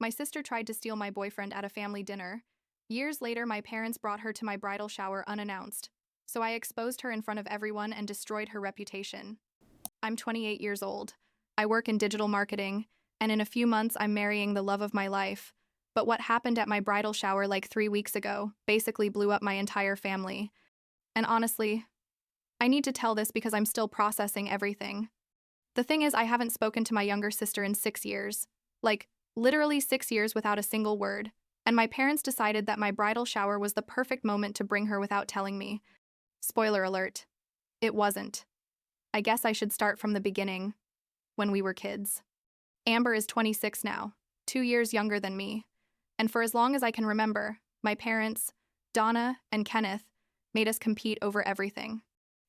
My sister tried to steal my boyfriend at a family dinner. Years later, my parents brought her to my bridal shower unannounced, so I exposed her in front of everyone and destroyed her reputation. I'm 28 years old. I work in digital marketing, and in a few months, I'm marrying the love of my life. But what happened at my bridal shower like 3 weeks ago basically blew up my entire family. And honestly, I need to tell this because I'm still processing everything. The thing is, I haven't spoken to my younger sister in 6 years. Like, literally 6 years without a single word. And my parents decided that my bridal shower was the perfect moment to bring her without telling me. Spoiler alert. It wasn't. I guess I should start from the beginning, when we were kids. Amber is 26 now, 2 years younger than me. And for as long as I can remember, my parents, Donna and Kenneth, made us compete over everything.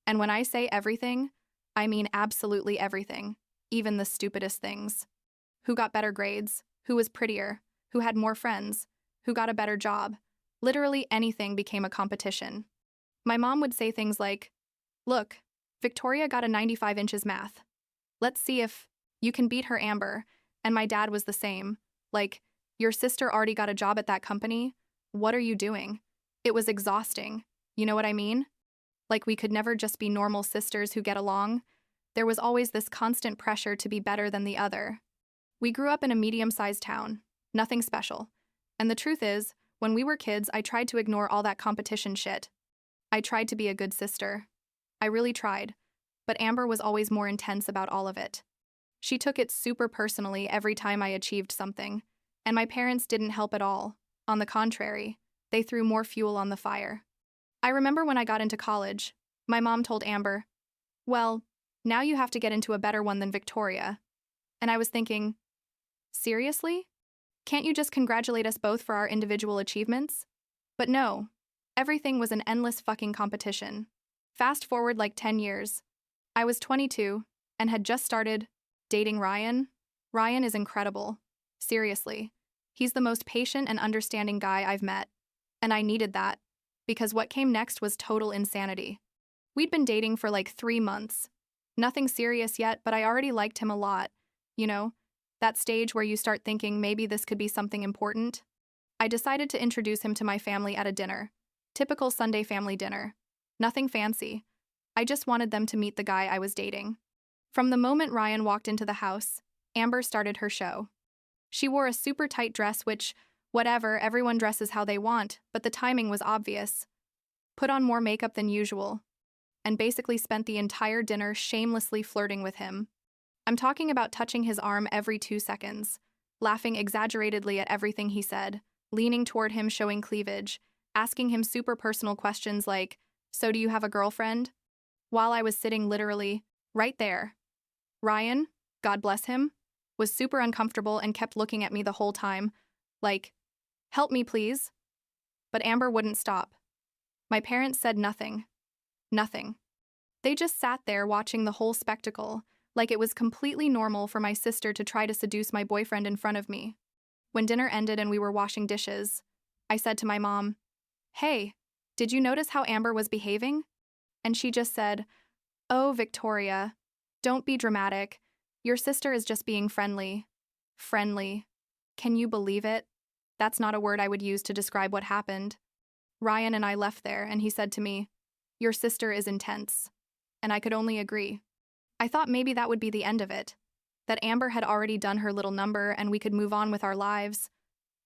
And when I say everything, I mean absolutely everything, even the stupidest things. Who got better grades? Who was prettier? Who had more friends? Who got a better job? Literally anything became a competition. My mom would say things like, "Look, Victoria got a 95 inches math. Let's see if you can beat her, Amber." And my dad was the same. Like, "Your sister already got a job at that company? What are you doing?" It was exhausting. You know what I mean? Like we could never just be normal sisters who get along. There was always this constant pressure to be better than the other. We grew up in a medium-sized town. Nothing special. And the truth is, when we were kids, I tried to ignore all that competition shit. I tried to be a good sister. I really tried. But Amber was always more intense about all of it. She took it super personally every time I achieved something. And my parents didn't help at all. On the contrary, they threw more fuel on the fire. I remember when I got into college, my mom told Amber, "Well, now you have to get into a better one than Victoria." And I was thinking, seriously? Can't you just congratulate us both for our individual achievements? But no, everything was an endless fucking competition. Fast forward like 10 years. I was 22 and had just started dating Ryan. Ryan is incredible. Seriously. He's the most patient and understanding guy I've met. And I needed that, because what came next was total insanity. We'd been dating for like 3 months. Nothing serious yet, but I already liked him a lot. You know, that stage where you start thinking maybe this could be something important. I decided to introduce him to my family at a dinner. Typical Sunday family dinner. Nothing fancy. I just wanted them to meet the guy I was dating. From the moment Ryan walked into the house, Amber started her show. She wore a super tight dress which, whatever, everyone dresses how they want, but the timing was obvious. Put on more makeup than usual, and basically spent the entire dinner shamelessly flirting with him. I'm talking about touching his arm every 2 seconds, laughing exaggeratedly at everything he said, leaning toward him showing cleavage, asking him super personal questions like, "So do you have a girlfriend?" While I was sitting literally right there. Ryan, God bless him, was super uncomfortable and kept looking at me the whole time, like, "Help me, please." But Amber wouldn't stop. My parents said nothing. Nothing. They just sat there watching the whole spectacle, like it was completely normal for my sister to try to seduce my boyfriend in front of me. When dinner ended and we were washing dishes, I said to my mom, "Hey, did you notice how Amber was behaving?" And she just said, "Oh, Victoria, don't be dramatic. Your sister is just being friendly." Friendly. Can you believe it? That's not a word I would use to describe what happened. Ryan and I left there, and he said to me, "Your sister is intense." And I could only agree. I thought maybe that would be the end of it, that Amber had already done her little number and we could move on with our lives.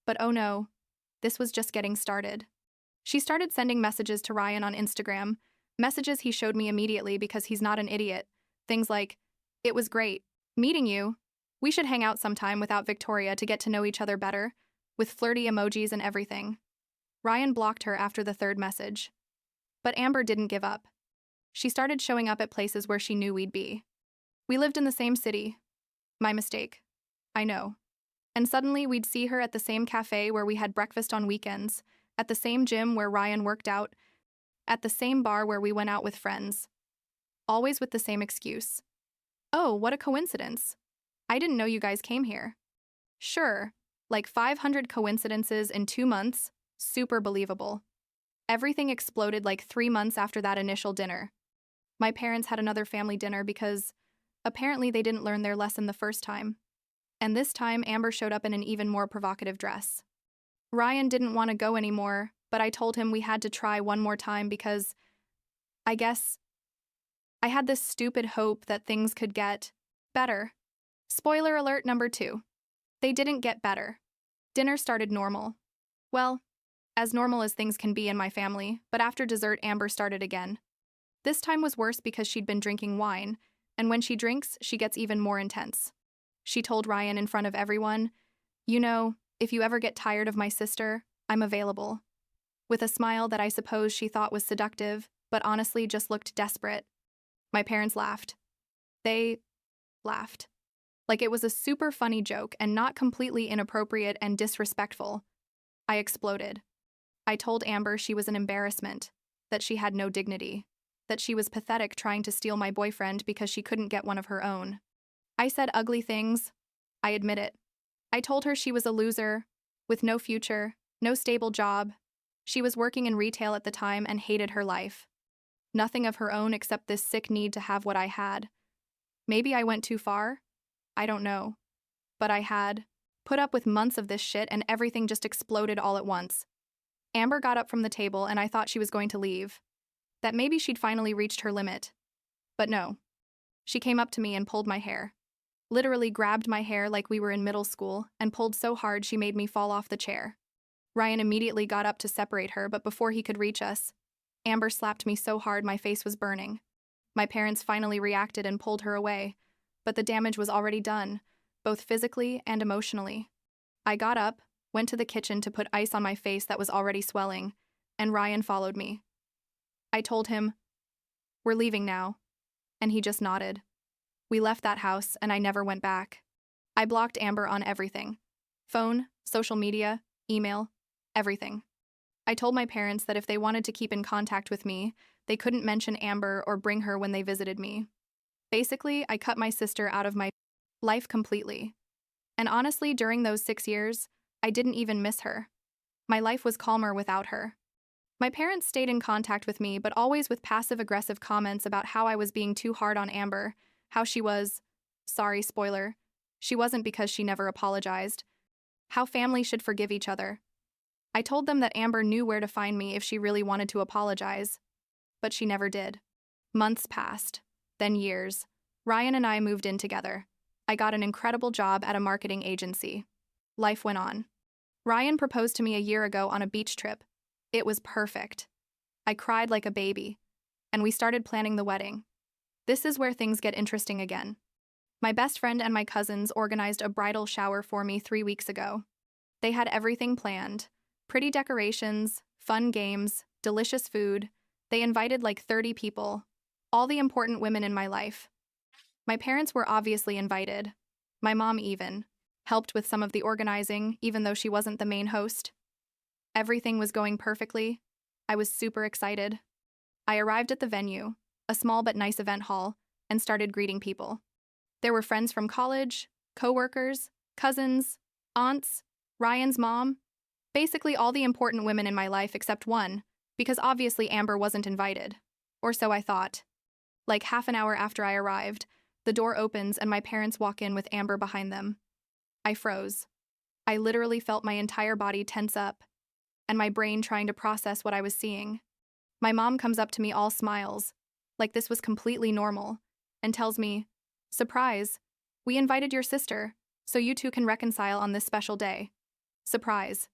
But oh no, this was just getting started. She started sending messages to Ryan on Instagram, messages he showed me immediately because he's not an idiot. Things like, "It was great meeting you. We should hang out sometime without Victoria to get to know each other better," with flirty emojis and everything. Ryan blocked her after the third message. But Amber didn't give up. She started showing up at places where she knew we'd be. We lived in the same city. My mistake. I know. And suddenly we'd see her at the same cafe where we had breakfast on weekends, at the same gym where Ryan worked out, at the same bar where we went out with friends. Always with the same excuse. "Oh, what a coincidence. I didn't know you guys came here." Sure, like 500 coincidences in 2 months, super believable. Everything exploded like 3 months after that initial dinner. My parents had another family dinner because apparently they didn't learn their lesson the first time. And this time, Amber showed up in an even more provocative dress. Ryan didn't want to go anymore, but I told him we had to try one more time because, I guess, I had this stupid hope that things could get better. Spoiler alert number 2. They didn't get better. Dinner started normal. Well, as normal as things can be in my family, but after dessert, Amber started again. This time was worse because she'd been drinking wine, and when she drinks, she gets even more intense. She told Ryan in front of everyone, "You know, if you ever get tired of my sister, I'm available." With a smile that I suppose she thought was seductive, but honestly just looked desperate. My parents laughed. They laughed. Like it was a super funny joke and not completely inappropriate and disrespectful. I exploded. I told Amber she was an embarrassment, that she had no dignity, that she was pathetic trying to steal my boyfriend because she couldn't get one of her own. I said ugly things. I admit it. I told her she was a loser, with no future, no stable job. She was working in retail at the time and hated her life. Nothing of her own except this sick need to have what I had. Maybe I went too far? I don't know. But I had put up with months of this shit and everything just exploded all at once. Amber got up from the table and I thought she was going to leave. That maybe she'd finally reached her limit. But no. She came up to me and pulled my hair. Literally grabbed my hair like we were in middle school and pulled so hard she made me fall off the chair. Ryan immediately got up to separate her, but before he could reach us, Amber slapped me so hard my face was burning. My parents finally reacted and pulled her away, but the damage was already done, both physically and emotionally. I got up, went to the kitchen to put ice on my face that was already swelling, and Ryan followed me. I told him, "We're leaving now," and he just nodded. We left that house and I never went back. I blocked Amber on everything. Phone, social media, email, everything. I told my parents that if they wanted to keep in contact with me, they couldn't mention Amber or bring her when they visited me. Basically, I cut my sister out of my life completely. And honestly, during those 6 years, I didn't even miss her. My life was calmer without her. My parents stayed in contact with me, but always with passive-aggressive comments about how I was being too hard on Amber, how she was, sorry, spoiler, she wasn't because she never apologized, how family should forgive each other. I told them that Amber knew where to find me if she really wanted to apologize, but she never did. Months passed, then years. Ryan and I moved in together. I got an incredible job at a marketing agency. Life went on. Ryan proposed to me a year ago on a beach trip. It was perfect. I cried like a baby, and we started planning the wedding. This is where things get interesting again. My best friend and my cousins organized a bridal shower for me 3 weeks ago. They had everything planned. Pretty decorations, fun games, delicious food. They invited like 30 people. All the important women in my life. My parents were obviously invited. My mom even helped with some of the organizing, even though she wasn't the main host. Everything was going perfectly. I was super excited. I arrived at the venue, a small but nice event hall, and started greeting people. There were friends from college, co-workers, cousins, aunts, Ryan's mom, basically all the important women in my life except one, because obviously Amber wasn't invited. Or so I thought. Like half an hour after I arrived, the door opens and my parents walk in with Amber behind them. I froze. I literally felt my entire body tense up, and my brain trying to process what I was seeing. My mom comes up to me all smiles, like this was completely normal, and tells me, "Surprise, we invited your sister, so you two can reconcile on this special day." Surprise.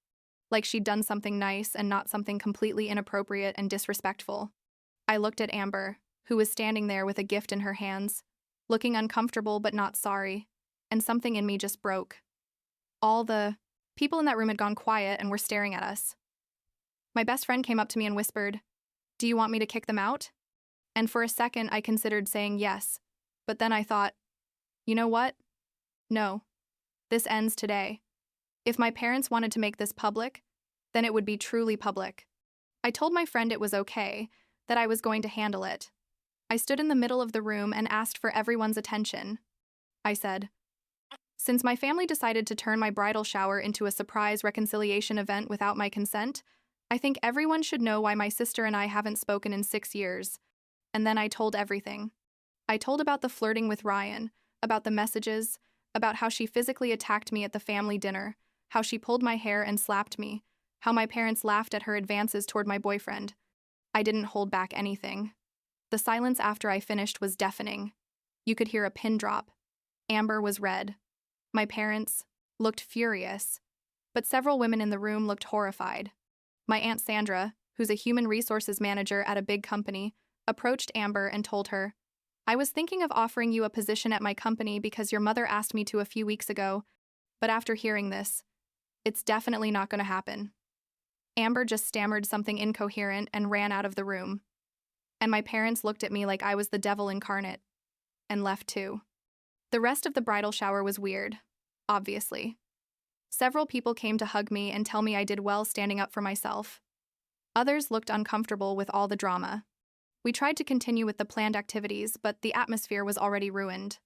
Like she'd done something nice and not something completely inappropriate and disrespectful. I looked at Amber, who was standing there with a gift in her hands, looking uncomfortable but not sorry, and something in me just broke. All the people in that room had gone quiet and were staring at us. My best friend came up to me and whispered, "Do you want me to kick them out?" And for a second I considered saying yes, but then I thought, you know what? No. This ends today. If my parents wanted to make this public, then it would be truly public. I told my friend it was okay, that I was going to handle it. I stood in the middle of the room and asked for everyone's attention. I said, "Since my family decided to turn my bridal shower into a surprise reconciliation event without my consent, I think everyone should know why my sister and I haven't spoken in 6 years." And then I told everything. I told about the flirting with Ryan, about the messages, about how she physically attacked me at the family dinner, how she pulled my hair and slapped me, how my parents laughed at her advances toward my boyfriend. I didn't hold back anything. The silence after I finished was deafening. You could hear a pin drop. Amber was red. My parents looked furious, but several women in the room looked horrified. My Aunt Sandra, who's a human resources manager at a big company, approached Amber and told her, "I was thinking of offering you a position at my company because your mother asked me to a few weeks ago, but after hearing this, it's definitely not going to happen." Amber just stammered something incoherent and ran out of the room. And my parents looked at me like I was the devil incarnate, and left too. The rest of the bridal shower was weird, obviously. Several people came to hug me and tell me I did well standing up for myself. Others looked uncomfortable with all the drama. We tried to continue with the planned activities, but the atmosphere was already ruined.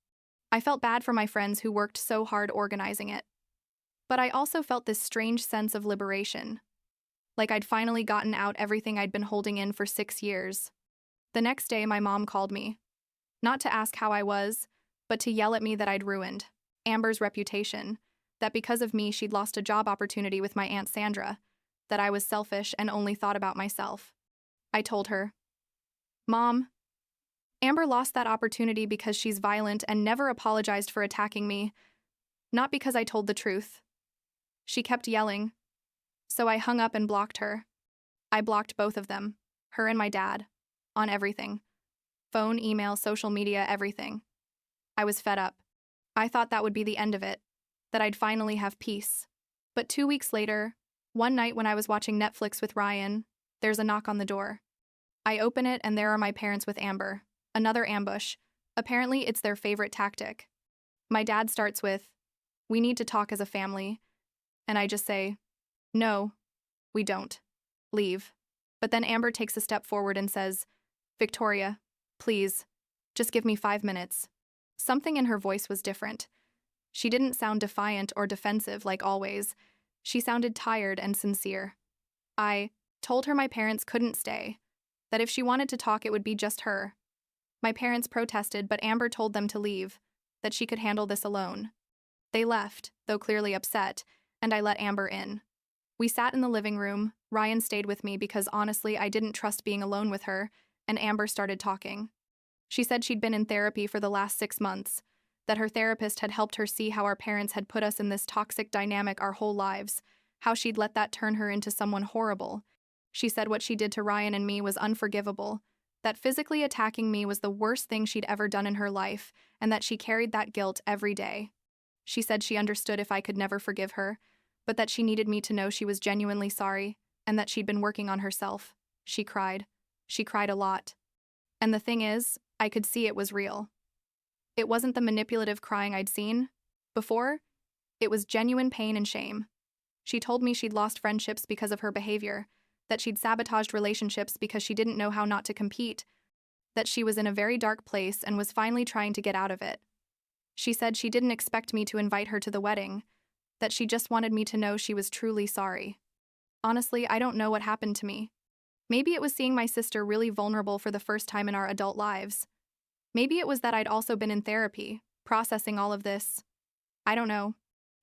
I felt bad for my friends who worked so hard organizing it. But I also felt this strange sense of liberation. Like I'd finally gotten out everything I'd been holding in for 6 years. The next day, my mom called me. Not to ask how I was, but to yell at me that I'd ruined Amber's reputation, that because of me she'd lost a job opportunity with my Aunt Sandra, that I was selfish and only thought about myself. I told her, "Mom, Amber lost that opportunity because she's violent and never apologized for attacking me, not because I told the truth." She kept yelling, so I hung up and blocked her. I blocked both of them, her and my dad, on everything. Phone, email, social media, everything. I was fed up. I thought that would be the end of it, that I'd finally have peace. But 2 weeks later, one night when I was watching Netflix with Ryan, there's a knock on the door. I open it and there are my parents with Amber. Another ambush. Apparently it's their favorite tactic. My dad starts with, "We need to talk as a family." And I just say, "No, we don't. Leave." But then Amber takes a step forward and says, "Victoria, please, just give me 5 minutes." Something in her voice was different. She didn't sound defiant or defensive like always. She sounded tired and sincere. I told her my parents couldn't stay, that if she wanted to talk it would be just her. My parents protested, but Amber told them to leave, that she could handle this alone. They left, though clearly upset, and I let Amber in. We sat in the living room. Ryan stayed with me because honestly I didn't trust being alone with her, and Amber started talking. She said she'd been in therapy for the last 6 months, that her therapist had helped her see how our parents had put us in this toxic dynamic our whole lives, how she'd let that turn her into someone horrible. She said what she did to Ryan and me was unforgivable, that physically attacking me was the worst thing she'd ever done in her life, and that she carried that guilt every day. She said she understood if I could never forgive her, but that she needed me to know she was genuinely sorry, and that she'd been working on herself. She cried. She cried a lot. And the thing is, I could see it was real. It wasn't the manipulative crying I'd seen before. It was genuine pain and shame. She told me she'd lost friendships because of her behavior, that she'd sabotaged relationships because she didn't know how not to compete, that she was in a very dark place and was finally trying to get out of it. She said she didn't expect me to invite her to the wedding, that she just wanted me to know she was truly sorry. Honestly, I don't know what happened to me. Maybe it was seeing my sister really vulnerable for the first time in our adult lives. Maybe it was that I'd also been in therapy, processing all of this. I don't know.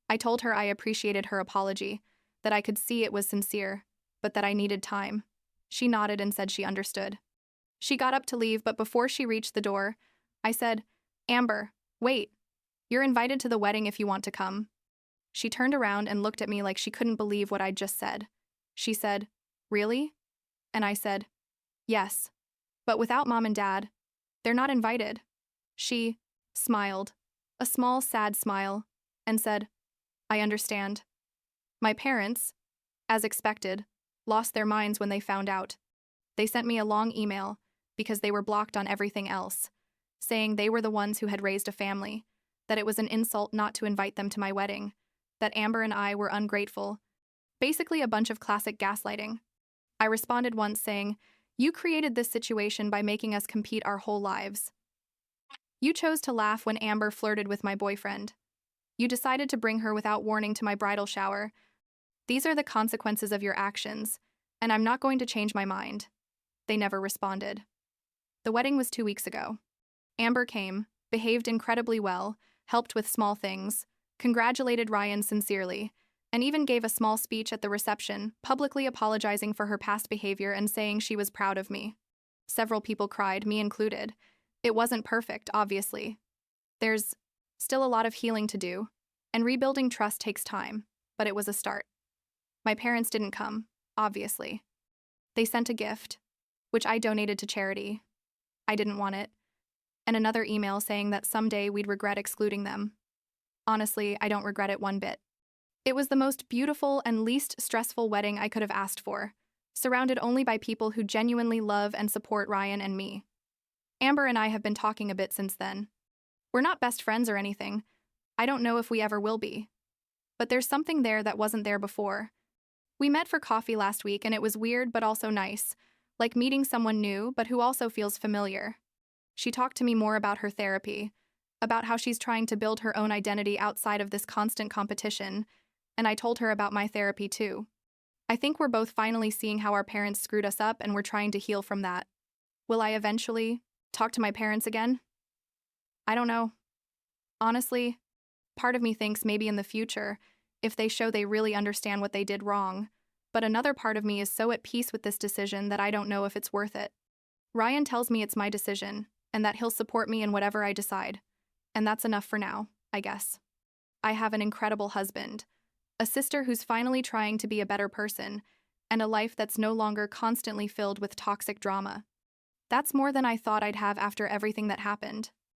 I told her I appreciated her apology, that I could see it was sincere, but that I needed time. She nodded and said she understood. She got up to leave, but before she reached the door, I said, "Amber, wait. You're invited to the wedding if you want to come." She turned around and looked at me like she couldn't believe what I'd just said. She said, "Really?" And I said, "Yes. But without Mom and Dad, they're not invited." She smiled, a small, sad smile, and said, "I understand." My parents, as expected, lost their minds when they found out. They sent me a long email, because they were blocked on everything else, saying they were the ones who had raised a family, that it was an insult not to invite them to my wedding, that Amber and I were ungrateful. Basically a bunch of classic gaslighting. I responded once saying, "You created this situation by making us compete our whole lives. You chose to laugh when Amber flirted with my boyfriend. You decided to bring her without warning to my bridal shower. These are the consequences of your actions, and I'm not going to change my mind." They never responded. The wedding was 2 weeks ago. Amber came, behaved incredibly well, helped with small things, congratulated Ryan sincerely, and even gave a small speech at the reception, publicly apologizing for her past behavior and saying she was proud of me. Several people cried, me included. It wasn't perfect, obviously. There's still a lot of healing to do, and rebuilding trust takes time, but it was a start. My parents didn't come, obviously. They sent a gift, which I donated to charity. I didn't want it. And another email saying that someday we'd regret excluding them. Honestly, I don't regret it one bit. It was the most beautiful and least stressful wedding I could have asked for, surrounded only by people who genuinely love and support Ryan and me. Amber and I have been talking a bit since then. We're not best friends or anything. I don't know if we ever will be. But there's something there that wasn't there before. We met for coffee last week and it was weird but also nice, like meeting someone new but who also feels familiar. She talked to me more about her therapy, about how she's trying to build her own identity outside of this constant competition, and I told her about my therapy too. I think we're both finally seeing how our parents screwed us up and we're trying to heal from that. Will I eventually talk to my parents again? I don't know. Honestly, part of me thinks maybe in the future, if they show they really understand what they did wrong, but another part of me is so at peace with this decision that I don't know if it's worth it. Ryan tells me it's my decision, and that he'll support me in whatever I decide. And that's enough for now, I guess. I have an incredible husband, a sister who's finally trying to be a better person, and a life that's no longer constantly filled with toxic drama. That's more than I thought I'd have after everything that happened.